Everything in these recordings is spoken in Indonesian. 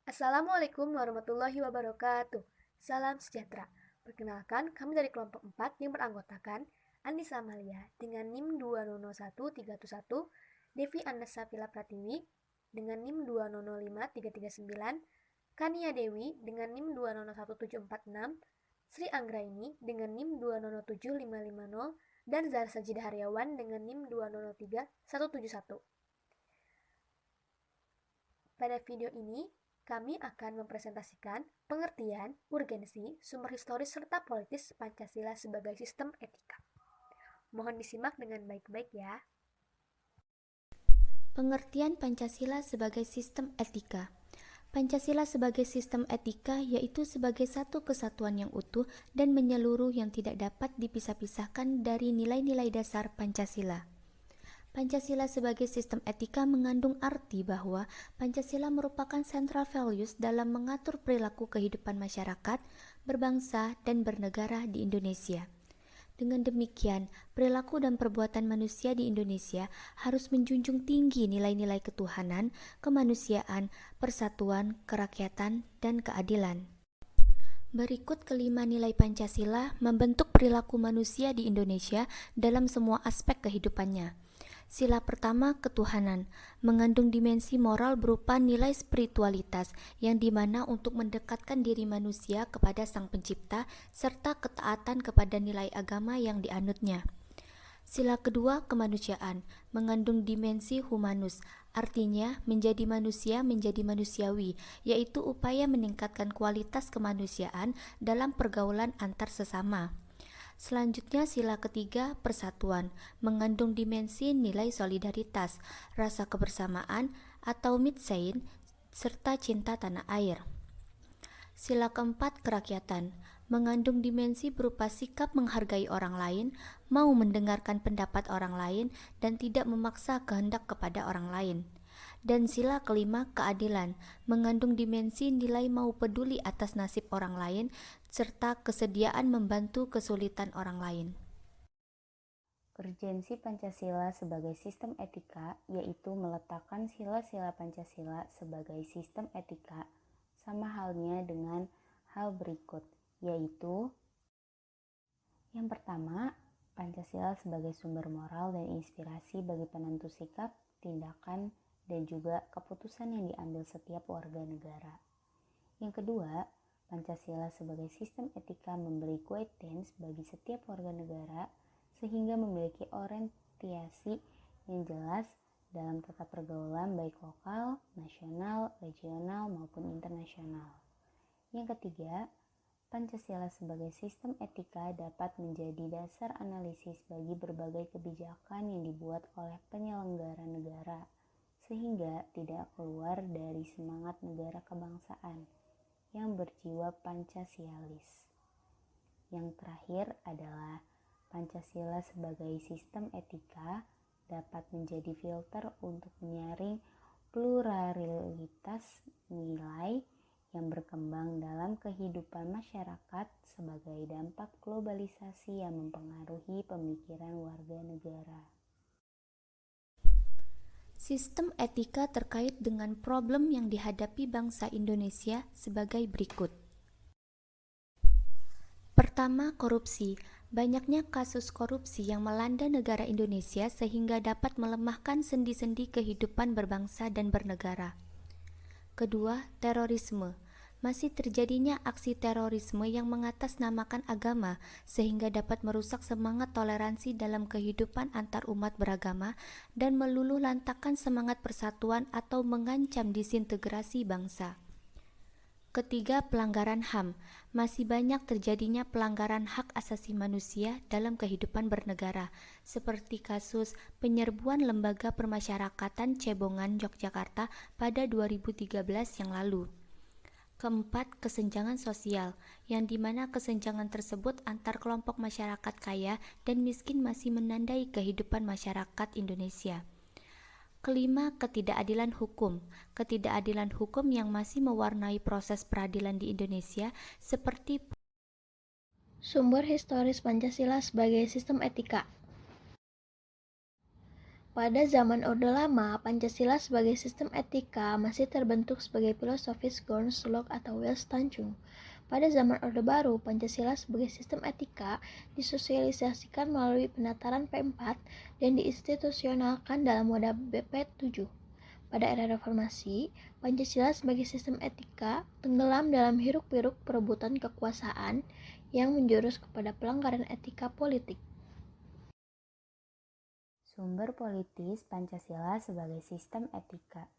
Assalamualaikum warahmatullahi wabarakatuh. Salam sejahtera. Perkenalkan, kami dari kelompok 4 yang beranggotakan Anissa Amalia dengan NIM 2001311, Devi Anasafila Pratiwi dengan NIM 2005339, Kania Dewi dengan NIM 2001746, Sri Anggraini dengan NIM 2007550, dan Zahra Sajid Haryawan dengan NIM 2003171. Pada video ini, kami akan mempresentasikan pengertian, urgensi, sumber historis, serta politis Pancasila sebagai sistem etika. Mohon disimak dengan baik-baik ya. Pengertian Pancasila sebagai sistem etika. Pancasila sebagai sistem etika yaitu sebagai satu kesatuan yang utuh dan menyeluruh yang tidak dapat dipisah-pisahkan dari nilai-nilai dasar Pancasila. Pancasila sebagai sistem etika mengandung arti bahwa Pancasila merupakan central values dalam mengatur perilaku kehidupan masyarakat, berbangsa, dan bernegara di Indonesia. Dengan demikian, perilaku dan perbuatan manusia di Indonesia harus menjunjung tinggi nilai-nilai ketuhanan, kemanusiaan, persatuan, kerakyatan, dan keadilan. Berikut kelima nilai Pancasila membentuk perilaku manusia di Indonesia dalam semua aspek kehidupannya. Sila pertama, ketuhanan, mengandung dimensi moral berupa nilai spiritualitas yang dimana untuk mendekatkan diri manusia kepada Sang Pencipta serta ketaatan kepada nilai agama yang dianutnya. Sila kedua, kemanusiaan, mengandung dimensi humanus, artinya menjadi manusia menjadi manusiawi, yaitu upaya meningkatkan kualitas kemanusiaan dalam pergaulan antar sesama. Selanjutnya sila ketiga, persatuan, mengandung dimensi nilai solidaritas, rasa kebersamaan atau mitsein, serta cinta tanah air. Sila keempat, kerakyatan, mengandung dimensi berupa sikap menghargai orang lain, mau mendengarkan pendapat orang lain, dan tidak memaksa kehendak kepada orang lain. Dan sila kelima, keadilan, mengandung dimensi nilai mau peduli atas nasib orang lain, serta kesediaan membantu kesulitan orang lain. Urgensi Pancasila sebagai sistem etika yaitu meletakkan sila-sila Pancasila sebagai sistem etika sama halnya dengan hal berikut, yaitu yang pertama, Pancasila sebagai sumber moral dan inspirasi bagi penentu sikap, tindakan, dan juga keputusan yang diambil setiap warga negara. Yang kedua, Pancasila sebagai sistem etika memberi guidance bagi setiap warga negara sehingga memiliki orientasi yang jelas dalam tata pergaulan baik lokal, nasional, regional, maupun internasional. Yang ketiga, Pancasila sebagai sistem etika dapat menjadi dasar analisis bagi berbagai kebijakan yang dibuat oleh penyelenggara negara, sehingga tidak keluar dari semangat negara kebangsaan yang berjiwa Pancasialis. Yang terakhir adalah Pancasila sebagai sistem etika dapat menjadi filter untuk menyaring pluralitas nilai yang berkembang dalam kehidupan masyarakat sebagai dampak globalisasi yang mempengaruhi pemikiran warga negara. Sistem etika terkait dengan problem yang dihadapi bangsa Indonesia sebagai berikut. Pertama, korupsi. Banyaknya kasus korupsi yang melanda negara Indonesia sehingga dapat melemahkan sendi-sendi kehidupan berbangsa dan bernegara. Kedua, terorisme. Masih terjadinya aksi terorisme yang mengatasnamakan agama sehingga dapat merusak semangat toleransi dalam kehidupan antar umat beragama dan meluluh lantakkan semangat persatuan atau mengancam disintegrasi bangsa. Ketiga, pelanggaran HAM. Masih banyak terjadinya pelanggaran hak asasi manusia dalam kehidupan bernegara, seperti kasus penyerbuan Lembaga Permasyarakatan Cebongan, Yogyakarta pada 2013 yang lalu. Keempat, kesenjangan sosial, yang dimana kesenjangan tersebut antar kelompok masyarakat kaya dan miskin masih menandai kehidupan masyarakat Indonesia. Kelima, ketidakadilan hukum. Ketidakadilan hukum yang masih mewarnai proses peradilan di Indonesia seperti Sumber historis Pancasila sebagai sistem etika. Pada zaman Orde Lama, Pancasila sebagai sistem etika masih terbentuk sebagai filosofis Grundslok atau Weltanschauung. Pada zaman Orde Baru, Pancasila sebagai sistem etika disosialisasikan melalui penataran P4 dan diinstitusionalkan dalam wadah BP7. Pada era reformasi, Pancasila sebagai sistem etika tenggelam dalam hiruk-pikuk perebutan kekuasaan yang menjurus kepada pelanggaran etika politik. Sumber politis Pancasila sebagai sistem etika.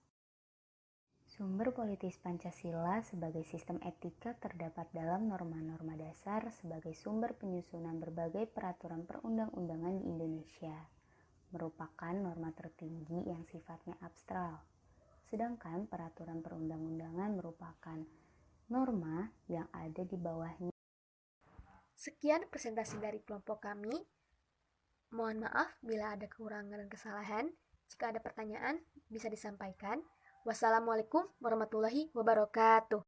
Sumber politis Pancasila sebagai sistem etika terdapat dalam norma-norma dasar sebagai sumber penyusunan berbagai peraturan perundang-undangan di Indonesia, merupakan norma tertinggi yang sifatnya abstrak. Sedangkan peraturan perundang-undangan merupakan norma yang ada di bawahnya. Sekian presentasi dari kelompok kami. Mohon maaf bila ada kekurangan dan kesalahan. Jika ada pertanyaan, bisa disampaikan. Wassalamualaikum warahmatullahi wabarakatuh.